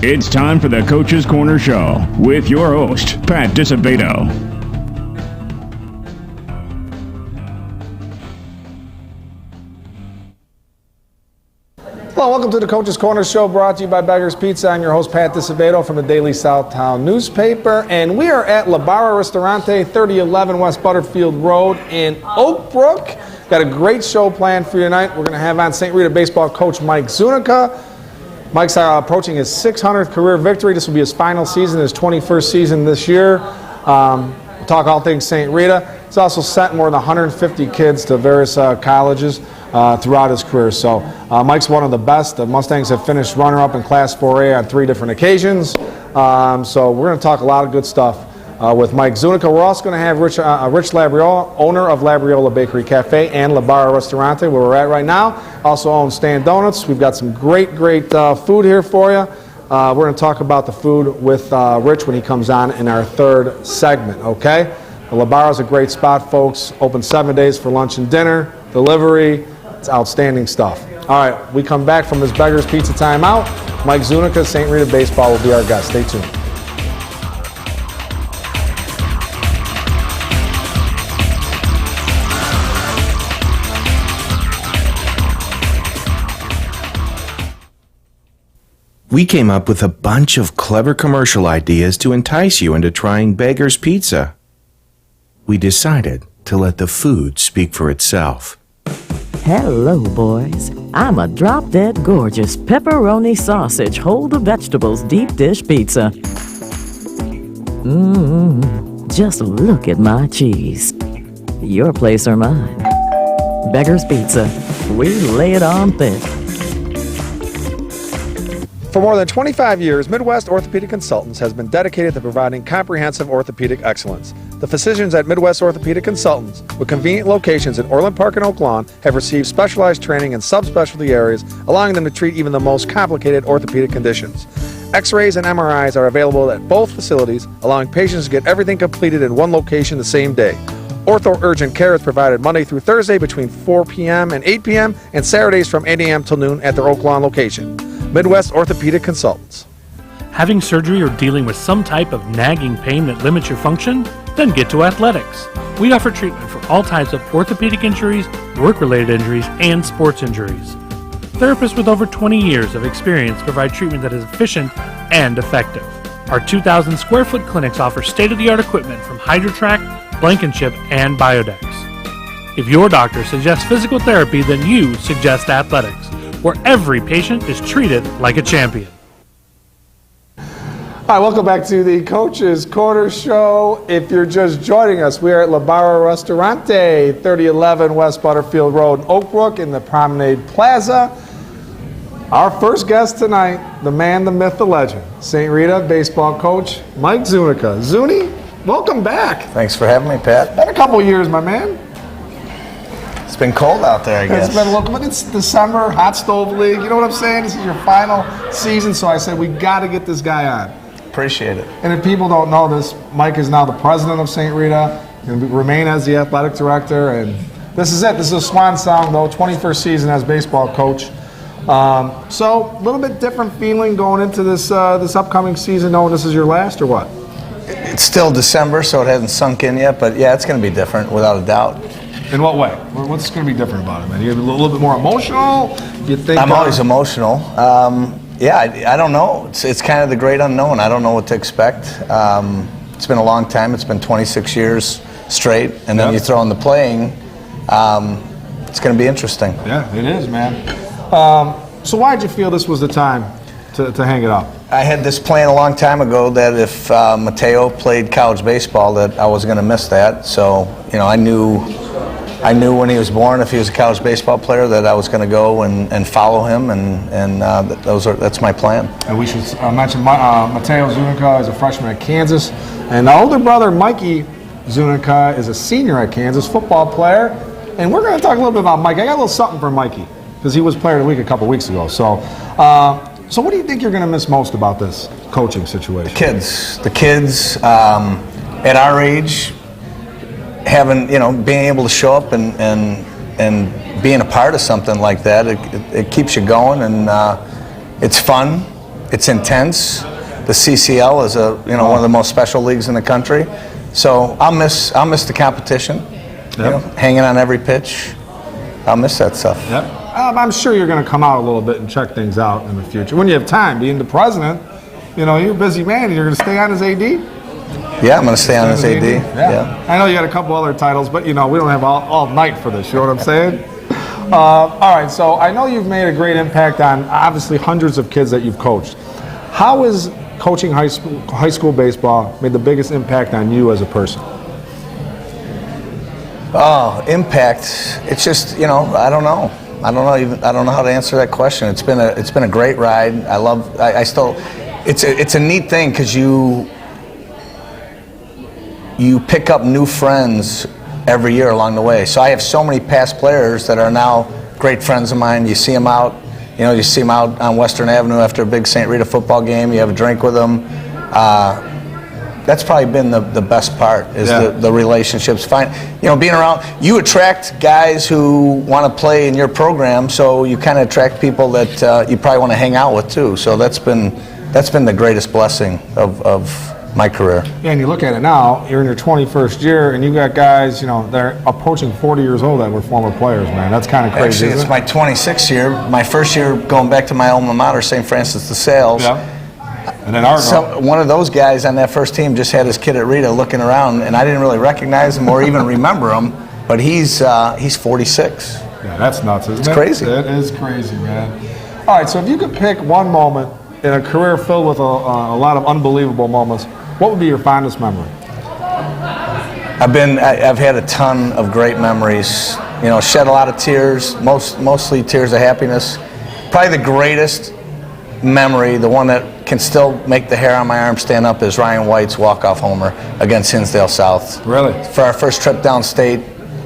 It's time for the Coach's Corner Show with your host, Pat DiSabato. Hello, welcome to the Coach's Corner Show, brought to you by Beggar's Pizza. I'm your host, Pat DiSabato from the Daily Southtown newspaper, and we are at La Barra Ristorante, 3011 West Butterfield Road in Oak Brook. Got a great show planned for you tonight. We're going to have on St. Rita baseball coach Mike Zunica. Mike's approaching his 600th career victory. This will be his final season, his 21st season this year. We'll talk all things St. Rita. He's also sent more than 150 kids to various colleges throughout his career. So Mike's one of the best. The Mustangs have finished runner-up in Class 4A on 3 different occasions. So we're going to talk a lot of good stuff with Mike Zunica. We're also going to have Rich Labriola, owner of Labriola Bakery Cafe and La Barra Ristorante, where we're at right now. Also owns Stand Donuts. We've got some great food here for you. We're going to talk about the food with Rich when he comes on in our third segment, okay? La Barra is a great spot, folks. Open 7 days for lunch and dinner, delivery. It's outstanding stuff. All right, we come back from this Beggar's Pizza timeout. Mike Zunica, St. Rita Baseball will be our guest. Stay tuned. We came up with a bunch of clever commercial ideas to entice you into trying Beggar's Pizza. We decided to let the food speak for itself. Hello, boys. I'm a drop-dead gorgeous pepperoni sausage, hold the vegetables deep dish pizza. Just look at my cheese. Your place or mine. Beggar's Pizza. We lay it on thick. For more than 25 years, Midwest Orthopedic Consultants has been dedicated to providing comprehensive orthopedic excellence. The physicians at Midwest Orthopedic Consultants, with convenient locations in Orland Park and Oak Lawn, have received specialized training in subspecialty areas, allowing them to treat even the most complicated orthopedic conditions. X-rays and MRIs are available at both facilities, allowing patients to get everything completed in one location the same day. Ortho Urgent Care is provided Monday through Thursday between 4 p.m. and 8 p.m. and Saturdays from 8 a.m. till noon at their Oak Lawn location. Midwest Orthopedic Consultants. Having surgery or dealing with some type of nagging pain that limits your function? Then get to Athletics. We offer treatment for all types of orthopedic injuries, work-related injuries, and sports injuries. Therapists with over 20 years of experience provide treatment that is efficient and effective. Our 2,000 square foot clinics offer state-of-the-art equipment from HydroTrack, Blankenship, and Biodex. If your doctor suggests physical therapy, then you suggest Athletics, where every patient is treated like a champion. Hi, welcome back to the Coach's Corner Show. If you're just joining us, we are at La Barra Ristorante, 3011 West Butterfield Road in Oak Brook in the Promenade Plaza. Our first guest tonight, the man, the myth, the legend, St. Rita baseball coach Mike Zunica. Zuni, welcome back. Thanks for having me, Pat. Been a couple years, my man. It's been cold out there, I guess. It's been a little, but it's December, hot stove league. You know what I'm saying? This is your final season, so I said we got to get this guy on. Appreciate it. And if people don't know this, Mike is now the president of St. Rita, going to remain as the athletic director, and this is it. This is a swan song, though, 21st season as baseball coach. So a little bit different feeling going into this upcoming season, knowing this is your last, or what? It's still December, so it hasn't sunk in yet, but yeah, it's going to be different, without a doubt. In what way? What's going to be different about it, man? You're a little bit more emotional? You think? I'm always emotional. Yeah, I don't know. It's kind of the great unknown. I don't know what to expect. It's been a long time. It's been 26 years straight, and then you throw in the playing. It's going to be interesting. Yeah, it is, man. So why did you feel this was the time to hang it up? I had this plan a long time ago that if Mateo played college baseball that I was going to miss that. So, you know, I knew when he was born, if he was a college baseball player, that I was going to go and follow him, and that's my plan. And we should mention Mateo Zunica is a freshman at Kansas, and the older brother, Mikey Zunica, is a senior at Kansas, football player. And we're going to talk a little bit about Mike. I got a little something for Mikey, because he was player of the week a couple weeks ago. So what do you think you're going to miss most about this coaching situation? The kids at our age, being able to show up and being a part of something like that, it keeps you going, and it's fun. It's intense. The CCL is one of the most special leagues in the country. So I'll miss the competition. Hanging on every pitch. I'll miss that stuff. Yep. I'm sure you're going to come out a little bit and check things out in the future. When you have time, being the president, you're a busy man. You're going to stay on as AD? Yeah, I'm going to stay on as AD. Yeah. I know you got a couple other titles, but, we don't have all night for this. You know what I'm saying? All right, so I know you've made a great impact on, obviously, hundreds of kids that you've coached. How has coaching high school baseball made the biggest impact on you as a person? Oh, impact. It's just, I don't know. I don't know how to answer that question. It's been a great ride. It's a neat thing because you pick up new friends every year along the way. So I have so many past players that are now great friends of mine. You see them out, on Western Avenue after a big St. Rita football game. You have a drink with them. That's probably been the best part is the relationships. Being around, you attract guys who want to play in your program, so you kind of attract people that you probably want to hang out with too. So that's been the greatest blessing of my career. Yeah, and you look at it now, you're in your 21st year, and you got guys, that are approaching 40 years old that were former players, man. That's kind of crazy. Actually, it's my 26th year. My first year going back to my alma mater, St. Francis de Sales. Yeah. And then one of those guys on that first team just had his kid at Rita looking around, and I didn't really recognize him or even remember him, but he's 46. Yeah, that's nuts, isn't it? It's crazy. It is crazy, man. All right, so if you could pick one moment in a career filled with a lot of unbelievable moments, what would be your fondest memory? I've had a ton of great memories. Shed a lot of tears, mostly tears of happiness. Probably the greatest memory, the one that can still make the hair on my arm stand up, is Ryan White's walk-off homer against Hinsdale South. Really? For our first trip downstate,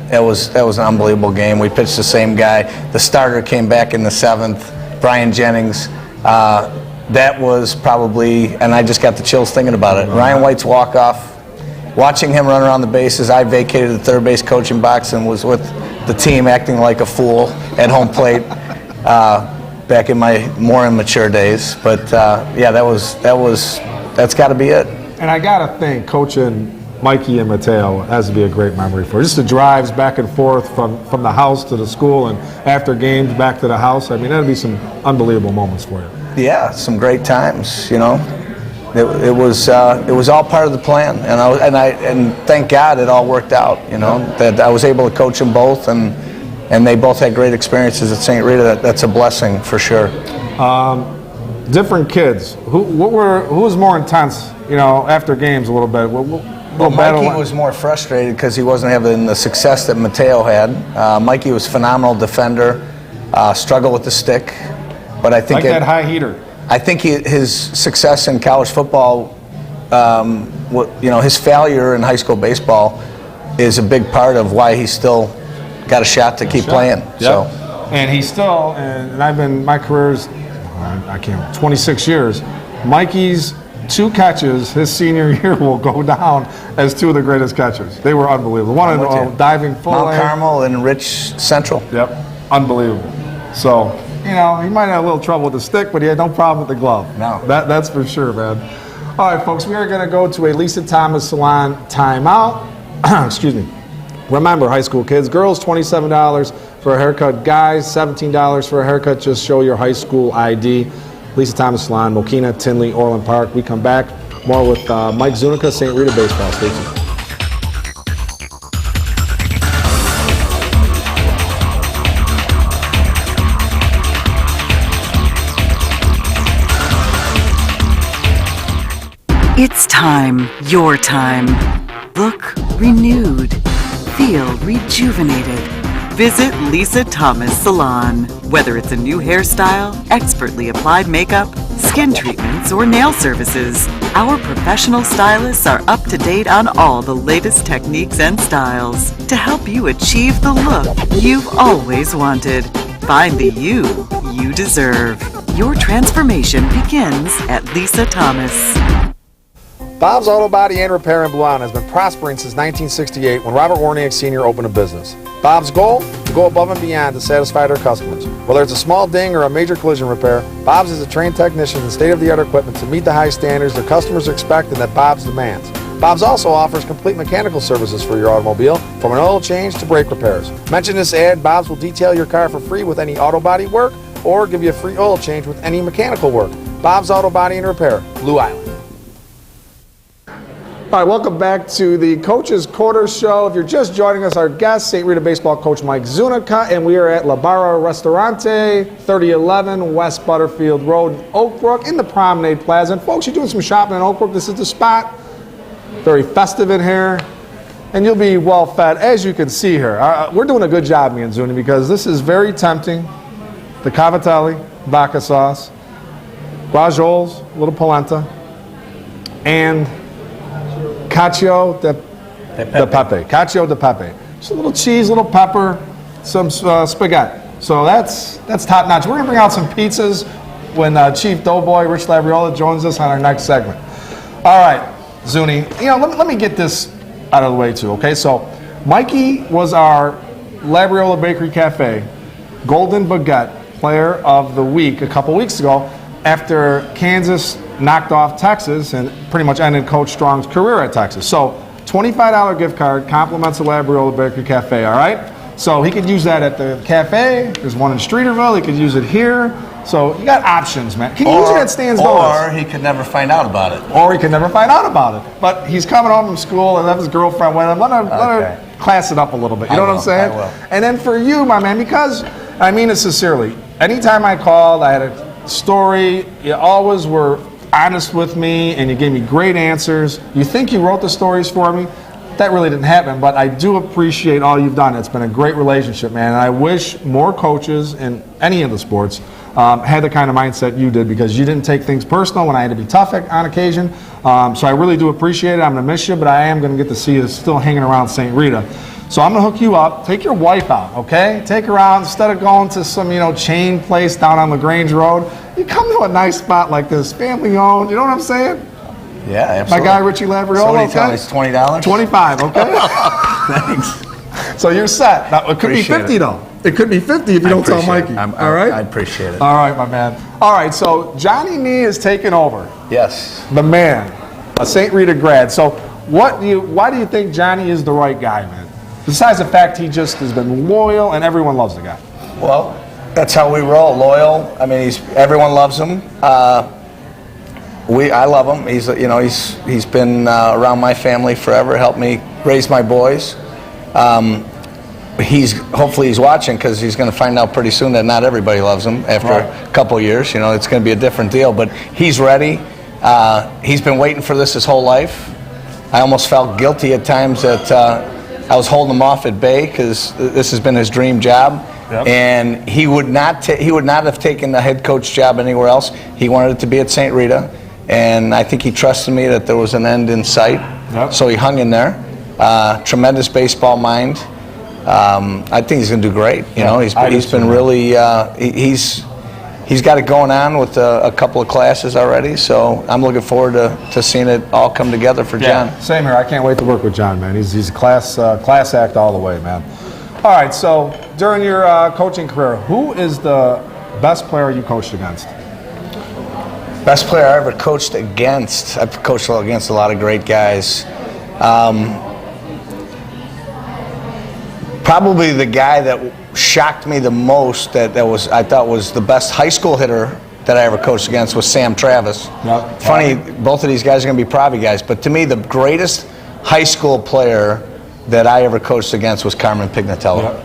that was an unbelievable game. We pitched the same guy. The starter came back in the 7th, Brian Jennings. That was probably, and I just got the chills thinking about it. Ryan White's walk-off, watching him run around the bases. I vacated the third base coaching box and was with the team acting like a fool at home plate back in my more immature days. But that's got to be it. And I got to think coaching Mikey and Mateo has to be a great memory for you. Just the drives back and forth from the house to the school and after games back to the house. I mean, that'd be some unbelievable moments for you. Yeah, some great times. It was all part of the plan, and thank God it all worked out. That I was able to coach them both, and they both had great experiences at St. Rita. That's a blessing for sure. Different kids. Who was more intense? After games a little bit. Well, Mikey was more frustrated because he wasn't having the success that Mateo had. Mikey was a phenomenal defender, struggled with the stick. But I think that high heater. I think his success in college football, his failure in high school baseball, is a big part of why he's still got a shot to keep playing. Yep. So, and he's still, and I've been, my career's, 26 years. Mikey's 2 catches his senior year will go down as 2 of the greatest catches. They were unbelievable. One in diving full Mount Carmel and Rich Central. Yep, unbelievable. So. He might have a little trouble with the stick, but he had no problem with the glove. No. That's for sure, man. All right, folks, we are going to go to a Lisa Thomas Salon timeout. Excuse me. Remember, high school kids, girls, $27 for a haircut. Guys, $17 for a haircut. Just show your high school ID. Lisa Thomas Salon, Mokina, Tinley, Orland Park. We come back. More with Mike Zunica, St. Rita Baseball. Stay tuned. It's time, your time. Look renewed. Feel rejuvenated. Visit Lisa Thomas Salon. Whether it's a new hairstyle, expertly applied makeup, skin treatments, or nail services, our professional stylists are up to date on all the latest techniques and styles to help you achieve the look you've always wanted. Find the you deserve. Your transformation begins at Lisa Thomas. Bob's Auto Body and Repair in Blue Island has been prospering since 1968 when Robert Warniak Sr. opened a business. Bob's goal? To go above and beyond to satisfy their customers. Whether it's a small ding or a major collision repair, Bob's is a trained technician and state-of-the-art equipment to meet the high standards their customers expect and that Bob's demands. Bob's also offers complete mechanical services for your automobile, from an oil change to brake repairs. Mention this ad, Bob's will detail your car for free with any auto body work or give you a free oil change with any mechanical work. Bob's Auto Body and Repair, Blue Island. All right, welcome back to the Coach's Quarter Show. If you're just joining us, our guest, St. Rita baseball coach Mike Zunica, and we are at La Barra Ristorante, 3011 West Butterfield Road in Oak Brook in the Promenade Plaza. And folks, you're doing some shopping in Oak Brook. This is the spot. Very festive in here, and you'll be well fed, as you can see here. We're doing a good job, me and Zuni, because this is very tempting. The cavatelli, vodka sauce, guajol's, a little polenta, and cacio de pepe. Cacio de pepe. Just a little cheese, a little pepper, some spaghetti. So that's top notch. We're gonna bring out some pizzas when Chief Doughboy Rich Labriola joins us on our next segment. All right, Zuni. Let me get this out of the way too. Okay, so Mikey was our Labriola Bakery Cafe Golden Baguette Player of the Week a couple weeks ago after Kansas knocked off Texas and pretty much ended Coach Strong's career at Texas. So $25 gift card compliments the Labriola Bakery Cafe, all right? So he could use that at the cafe. There's one in Streeterville. He could use it here. So you got options, man. Can you use it at Stan's Donuts? Or he could never find out about it. Or he could never find out about it. But he's coming home from school and have his girlfriend with him. Let her class it up a little bit. You know what I'm saying? I will. And then for you, my man, because I mean it sincerely, anytime I called, I had a story. You always were honest with me and you gave me great answers. You think you wrote the stories for me? That really didn't happen, but I do appreciate all you've done. It's been a great relationship, man. And I wish more coaches in any of the sports had the kind of mindset you did, because you didn't take things personal when I had to be tough on occasion. So I really do appreciate it. I'm going to miss you, but I am going to get to see you still hanging around St. Rita. So I'm going to hook you up. Take your wife out, okay? Take her out. Instead of going to some, chain place down on LaGrange Road, you come to a nice spot like this, family owned. You know what I'm saying? Yeah, absolutely. My guy, Richie Labriola. So what are you telling me, it's $20? $25, okay? Thanks. So you're set. Now, it could Appreciate be 50 it. though. It could be 50 if you don't tell Mikey. All right? I appreciate it. All right, my man. All right, so Johnny Nee is taking over. Yes. The man, a St. Rita grad. So why do you think Johnny is the right guy, man? Besides the fact he just has been loyal and everyone loves the guy. Well, that's how we roll. Loyal. I mean, everyone loves him. I love him. He's been around my family forever. Helped me raise my boys. Hopefully he's watching, because he's going to find out pretty soon that not everybody loves him after a couple years. It's going to be a different deal. But he's ready. He's been waiting for this his whole life. I almost felt guilty at times that I was holding him off at bay, because this has been his dream job. Yep. And he would not have taken the head coach job anywhere else. He wanted it to be at St. Rita, and I think he trusted me that there was an end in sight. Yep. So he hung in there. Tremendous baseball mind. I think he's going to do great. He's been really he's got it going on with a couple of classes already. So I'm looking forward to seeing it all come together for John. Same here. I can't wait to work with John, man. He's a class act all the way, man. All right, so during your coaching career, who is the best player you coached against? Best player I ever coached against? I've coached against a lot of great guys. Probably the guy that shocked me the most, that I thought was the best high school hitter that I ever coached against, was Sam Travis. Yep. Funny, both of these guys are going to be Provi guys, but to me the greatest high school player that I ever coached against was Carmen Pignatello. Yep.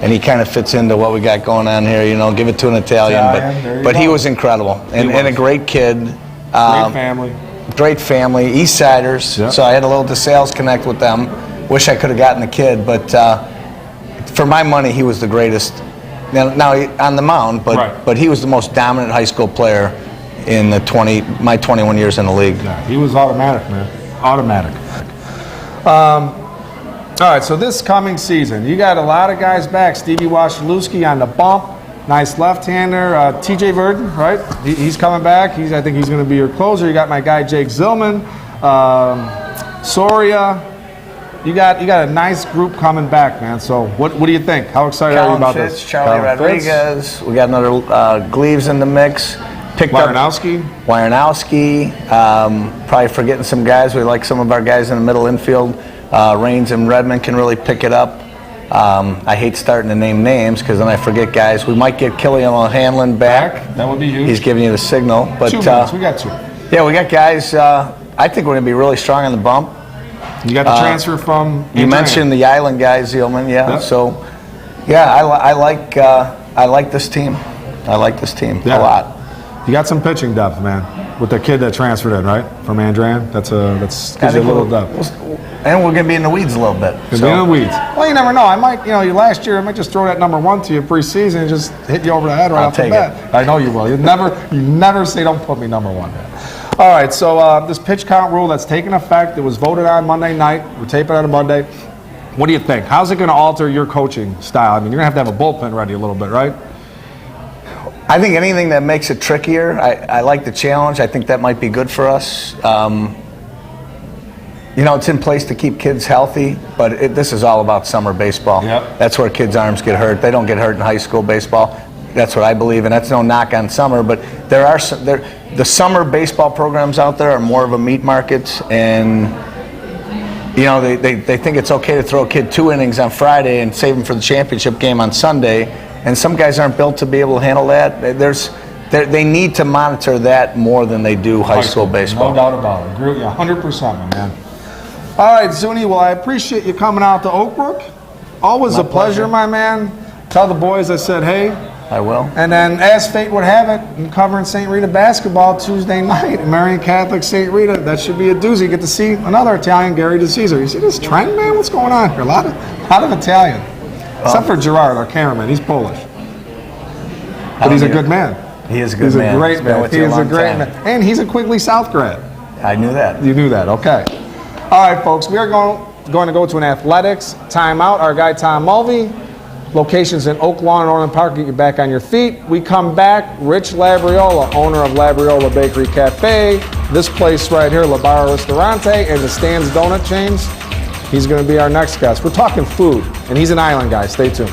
And he kind of fits into what we got going on here, give it to an Italian, but he was incredible, and a great kid. Great family, East Siders. Yep. So I had a little DeSales connect with them. Wish I could have gotten the kid, but for my money, he was the greatest. Now on the mound, but he was the most dominant high school player in my 21 years in the league. Yeah, he was automatic, man. Automatic. All right, so this coming season, you got a lot of guys back. Stevie Washilewski on the bump, nice left-hander. T.J. Verdon, right? He's coming back. I think he's going to be your closer. You got my guy Jake Zillman. Soria. You got a nice group coming back, man. So what do you think? How excited are you about Fitz, this? Charlie Rodriguez. We got another Gleaves in the mix. Picked Wironowski. Probably forgetting some guys. We like some of our guys in the middle infield. Raines and Redmond can really pick it up. I hate starting to name names because then I forget guys. We might get Killian O'Hanlon back. That would be huge. He's giving you the signal. But 2 minutes. We got 2. Yeah, we got guys. I think we're going to be really strong on the bump. You got the transfer from. You mentioned the Island guys, Zielman. Yeah. Yep. So, yeah, I like this team. I like this team a lot. You got some pitching depth, man, with the kid that transferred in, right, from Andran. That's gives you a little depth. And we're going to be in the weeds a little bit. Be in the weeds. Well, you never know. I might, last year I might just throw that number 1 to you preseason and just hit you over the head right off the bat. I know you will. You never say don't put me number 1. All right. So this pitch count rule that's taken effect. It was voted on Monday night. We're taping on a Monday. What do you think? How's it going to alter your coaching style? I mean, you're going to have a bullpen ready a little bit, right? I think anything that makes it trickier, I like the challenge. I think that might be good for us. It's in place to keep kids healthy, but this is all about summer baseball. Yep. That's where kids' arms get hurt. They don't get hurt in high school baseball. That's what I believe, and that's no knock on summer, but the summer baseball programs out there are more of a meat market, and they think it's okay to throw a kid 2 innings on Friday and save them for the championship game on Sunday. And some guys aren't built to be able to handle that. They need to monitor that more than they do high school baseball. No doubt about it. Agree with you 100%, my man. All right, Zuni, well, I appreciate you coming out to Oak Brook. Always a pleasure, my man. Tell the boys I said hey. I will. And then, as fate would have it, I'm covering St. Rita basketball Tuesday night, Marian Catholic St. Rita. That should be a doozy. You get to see another Italian, Gary DeCesar. You see this trend, man? What's going on here? A lot of Italian. Except for Gerard, our cameraman. He's Polish. But he's a good man. He is a good man. He's a great man. He is a great man. And he's a Quigley South grad. I knew that. You knew that. Okay. All right, folks. We are going to go to an athletics timeout. Our guy, Tom Mulvey. Locations in Oak Lawn and Orland Park. Get you back on your feet. We come back. Rich Labriola, owner of Labriola Bakery Cafe. This place right here, La Barra Ristorante, and the Stan's Donut Chains. He's going to be our next guest. We're talking food, and he's an island guy. Stay tuned.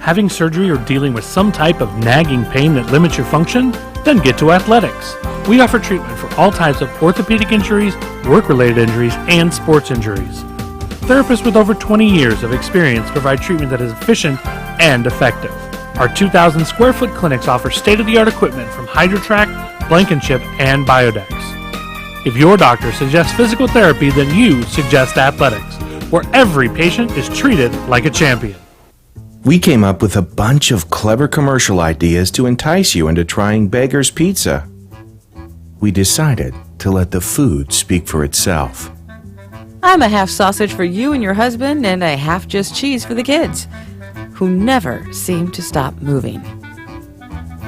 Having surgery or dealing with some type of nagging pain that limits your function? Then get to Athletics. We offer treatment for all types of orthopedic injuries, work-related injuries, and sports injuries. Therapists with over 20 years of experience provide treatment that is efficient and effective. Our 2,000 square foot clinics offer state-of-the-art equipment from HydroTrack, Blankenship, and Biodex. If your doctor suggests physical therapy, then you suggest Athletics, where every patient is treated like a champion. We came up with a bunch of clever commercial ideas to entice you into trying Beggar's Pizza. We decided to let the food speak for itself. I'm a half sausage for you and your husband and a half just cheese for the kids, who never seem to stop moving.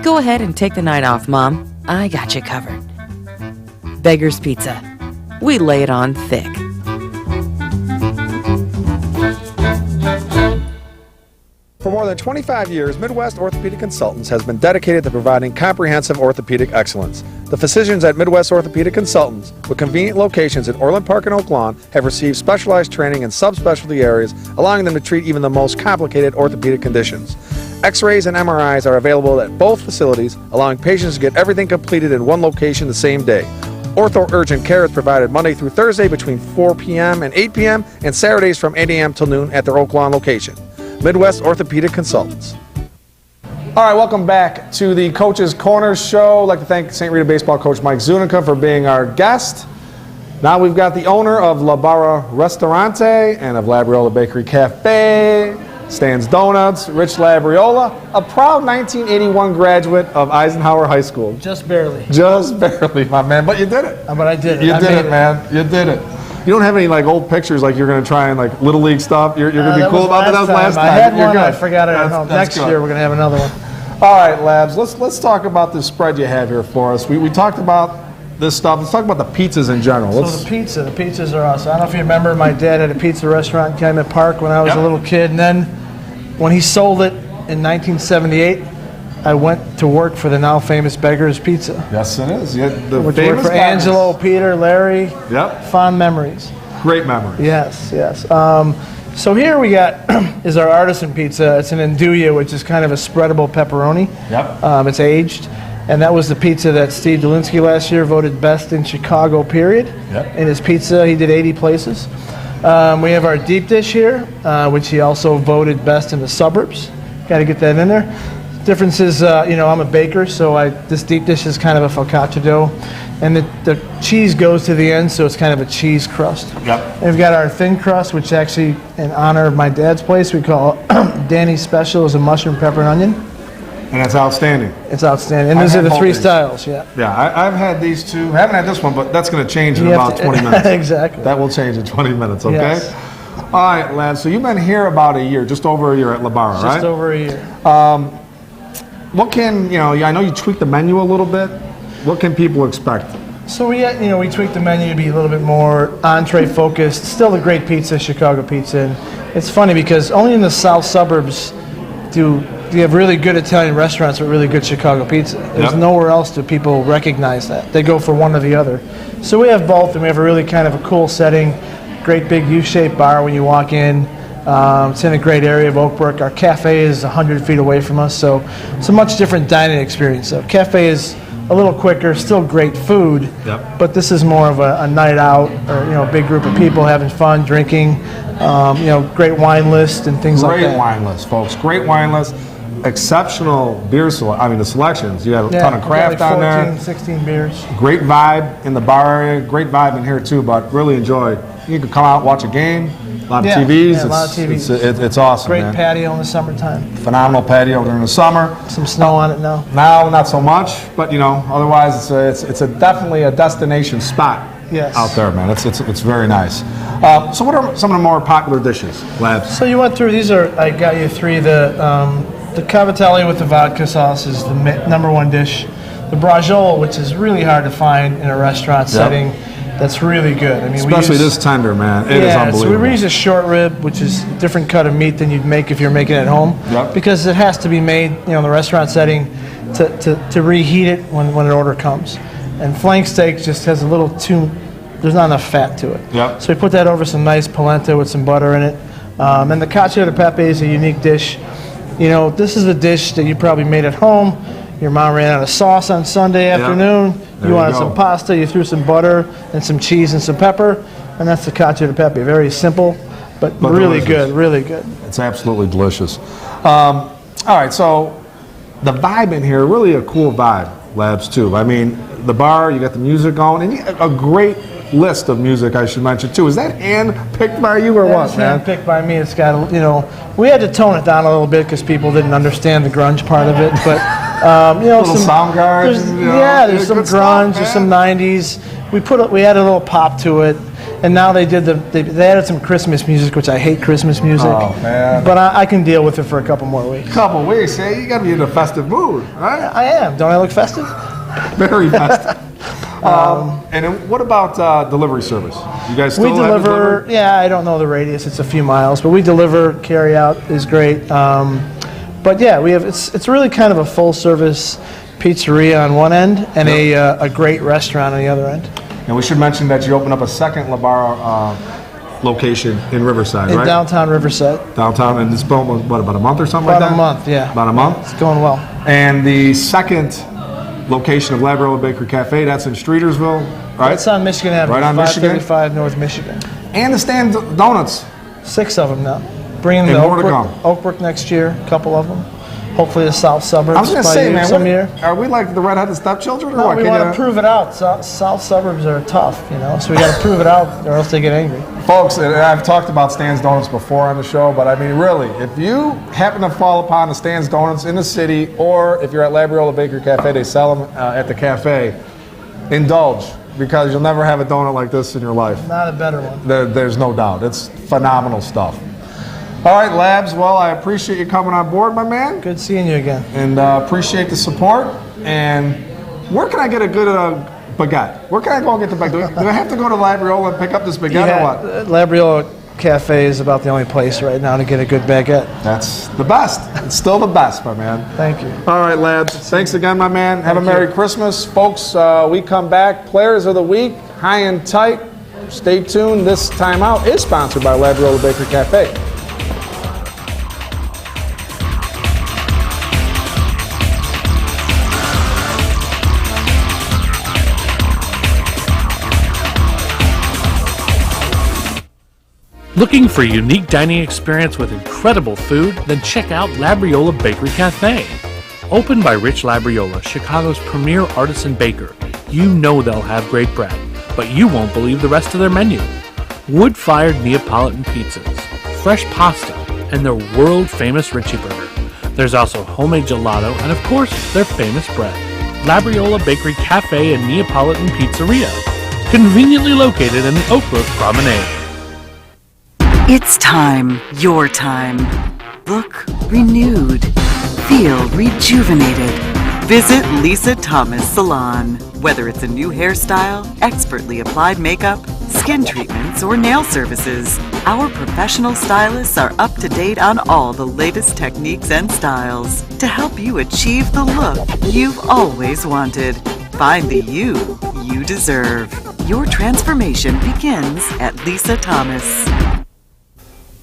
Go ahead and take the night off, Mom. I got you covered. Beggar's Pizza. We lay it on thick. For more than 25 years, Midwest Orthopedic Consultants has been dedicated to providing comprehensive orthopedic excellence. The physicians at Midwest Orthopedic Consultants, with convenient locations in Orland Park and Oak Lawn, have received specialized training in subspecialty areas, allowing them to treat even the most complicated orthopedic conditions. X-rays and MRIs are available at both facilities, allowing patients to get everything completed in one location the same day. Ortho Urgent Care is provided Monday through Thursday between 4 p.m. and 8 p.m. and Saturdays from 8 a.m. till noon at their Oak Lawn location. Midwest Orthopedic Consultants. All right, welcome back to the Coach's Corner Show. I'd like to thank St. Rita baseball coach Mike Zunica for being our guest. Now we've got the owner of La Barra Ristorante and of Labriola Bakery Cafe, Stan's Donuts, Rich Labriola, a proud 1981 graduate of Eisenhower High School. Just barely. Just barely, my man, but you did it. But I did it. You did it, man. You did it. You don't have any like old pictures like you're going to try and like Little League stuff? You're going to be cool about that? That was last time. I had You're one, good. I forgot it. Next year we're going to have another one. All right, Labs, let's talk about this spread you have here for us. We talked about this stuff. Let's talk about the pizzas in general. So the pizzas are awesome. I don't know if you remember, my dad had a pizza restaurant in Calumet Park when I was a little kid, and then when he sold it in 1978, I went to work for the now famous Beggar's Pizza. Yes, it is. Yeah, the Which famous worked for Beggar's. Angelo, Peter, Larry. Yep. Fond memories. Great memories. Yes. So here we got is our artisan pizza. It's an andouille, which is kind of a spreadable pepperoni. Yep. It's aged. And that was the pizza that Steve Dolinsky last year voted best in Chicago, period. Yep. In his pizza, he did 80 places. We have our deep dish here, which he also voted best in the suburbs. Got to get that in there. Difference is, I'm a baker, so this deep dish is kind of a focaccia dough. And the cheese goes to the end, so it's kind of a cheese crust. Yep. And we've got our thin crust, which actually, in honor of my dad's place, we call Danny's Special, is a mushroom, pepper, and onion. And that's outstanding. It's outstanding. And these are the three styles, yeah. Yeah, I've had these two. I haven't had this one, but that's going to change in about 20 minutes. Exactly. That will change in 20 minutes, okay? Yes. All right, lads. So you've been here about a year, just over a year at Labara, right? Just over a year. What can, I know you tweaked the menu a little bit. What can people expect? So we tweaked the menu to be a little bit more entree focused. Still a great pizza, Chicago pizza. And it's funny because only in the south suburbs do you have really good Italian restaurants with really good Chicago pizza. There's nowhere else do people recognize that. They go for one or the other. So we have both, and we have a really kind of a cool setting. Great big U-shaped bar when you walk in. It's in a great area of Oak Brook. Our cafe is 100 feet away from us, so it's a much different dining experience. So cafe is a little quicker, still great food, but this is more of a night out, or a big group of people having fun, drinking. Great wine list and things like that. Great wine list, folks. Great wine list. Exceptional beer the selections. You have a ton of craft like 14, on there. 16 beers. Great vibe in the bar area. Great vibe in here too, but really enjoy. You can come out, watch a game. A lot of TVs. Yeah, a lot of TVs. It's awesome, Great man. patio in the summertime. Phenomenal patio during the summer. Some snow on it now. Now, not so much, but otherwise it's definitely a destination spot. Yes. Out there, man. It's very nice. So what are some of the more popular dishes, Labs? So you went through these. I got you three. The cavatelli with the vodka sauce is the number one dish. The braciole, which is really hard to find in a restaurant setting, that's really good. I mean, especially this tender, man. It is unbelievable. So we reuse a short rib, which is a different cut of meat than you'd make if you're making it at home, because it has to be made, in the restaurant setting, to reheat it when an order comes. And flank steak just has a little too. There's not enough fat to it. So we put that over some nice polenta with some butter in it. And the cacio de pepe is a unique dish. This is a dish that you probably made at home. Your mom ran out of sauce on Sunday afternoon. You wanted some pasta. You threw some butter and some cheese and some pepper, and that's the cacio de pepe. Very simple, but really delicious. Good. Really good. It's absolutely delicious. All right, so the vibe in here, really a cool vibe, Labs, too. I mean, the bar, you got the music going, and a great list of music, I should mention, too. Is that hand-picked by you or what, man? Hand-picked by me. It's got, we had to tone it down a little bit because people didn't understand the grunge part of it, but, some Soundgarden. There's some grunge, there's some 90s. We added a little pop to it, and now they added some Christmas music, which I hate Christmas music. Oh, man. But I can deal with it for a couple more weeks. Couple weeks, eh? You got to be in a festive mood, right? I am. Don't I look festive? Very festive. And then what about delivery service? You guys still we deliver? Yeah, I don't know the radius. It's a few miles, but we deliver. Carry out is great. But yeah, we have. It's really kind of a full service pizzeria on one end and a great restaurant on the other end. And we should mention that you opened up a second Labara location in Riverside, right? In downtown Riverside. Downtown, and it's been about a month or something about like that? About a month, yeah. About a month? It's going well. And the second location of Labriola Bakery Cafe, that's in Streetersville, right? That's on Michigan Avenue. Right on Michigan? 535 North Michigan. And the Stand Donuts. 6 of them now. Bringing them to Oak Brook next year, a couple of them. Hopefully the south suburbs. I was going to say, man, year. Are we like the redheaded stepchildren? No, we want to prove it out. South suburbs are tough, so we got to prove it out or else they get angry. Folks, I've talked about Stan's Donuts before on the show, but I mean, really, if you happen to fall upon a Stan's Donuts in the city, or if you're at Labriola Bakery Cafe, they sell them at the cafe, indulge, because you'll never have a donut like this in your life. Not a better one. There's no doubt. It's phenomenal stuff. All right, Labs. Well, I appreciate you coming on board, my man. Good seeing you again. And appreciate the support. And where can I get a good baguette. Where can I go and get the baguette? Do I have to go to Labriola and pick up this baguette or what? Labriola Cafe is about the only place right now to get a good baguette. That's the best. It's still the best, my man. Thank you. All right, lads. Thanks again, my man. Have a Merry Christmas. Folks, we come back. Players of the Week, high and tight. Stay tuned. This time out is sponsored by Labriola Bakery Cafe. Looking for a unique dining experience with incredible food? Then check out Labriola Bakery Cafe. Opened by Rich Labriola, Chicago's premier artisan baker, you know they'll have great bread, but you won't believe the rest of their menu. Wood-fired Neapolitan pizzas, fresh pasta, and their world-famous Richie Burger. There's also homemade gelato and, of course, their famous bread. Labriola Bakery Cafe and Neapolitan Pizzeria, conveniently located in the Oak Brook Promenade. It's time, your time. Look renewed. Feel rejuvenated. Visit Lisa Thomas Salon. Whether it's a new hairstyle, expertly applied makeup, skin treatments, or nail services, our professional stylists are up to date on all the latest techniques and styles to help you achieve the look you've always wanted. Find the you deserve. Your transformation begins at Lisa Thomas.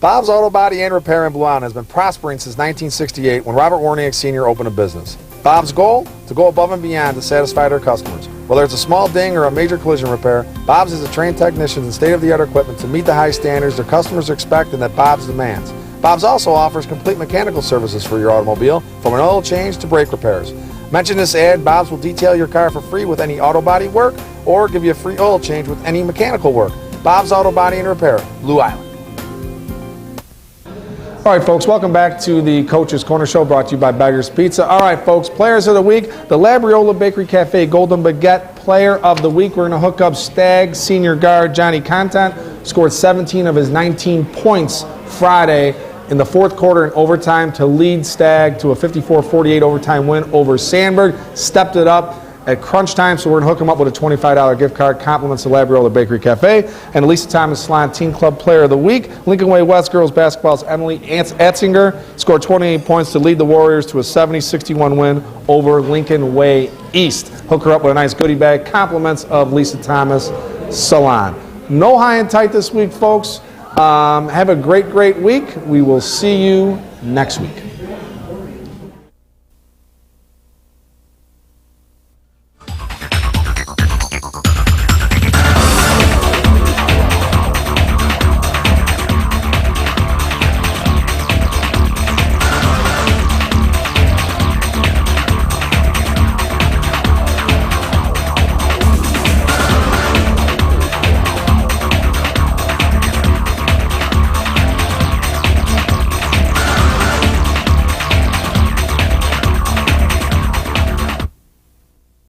Bob's Auto Body and Repair in Blue Island has been prospering since 1968 when Robert Warniak Sr. opened a business. Bob's goal? To go above and beyond to satisfy their customers. Whether it's a small ding or a major collision repair, Bob's has trained technicians and state-of-the-art equipment to meet the high standards their customers expect and that Bob's demands. Bob's also offers complete mechanical services for your automobile, from an oil change to brake repairs. Mention this ad, Bob's will detail your car for free with any auto body work or give you a free oil change with any mechanical work. Bob's Auto Body and Repair, Blue Island. All right, folks, welcome back to the Coach's Corner Show, brought to you by Beggar's Pizza. All right, folks, Players of the Week, the Labriola Bakery Cafe Golden Baguette Player of the Week. We're going to hook up Stag senior guard Johnny Contant. Scored 17 of his 19 points Friday in the fourth quarter in overtime to lead Stag to a 54-48 overtime win over Sandburg. Stepped it up at crunch time, so we're going to hook him up with a $25 gift card. Compliments to Labriola Bakery Cafe. And Lisa Thomas Salon Teen Club Player of the Week. Lincoln Way West Girls Basketball's Emily Atzinger scored 28 points to lead the Warriors to a 70-61 win over Lincoln Way East. Hook her up with a nice goodie bag. Compliments of Lisa Thomas Salon. No high and tight this week, folks. Have a great week. We will see you next week.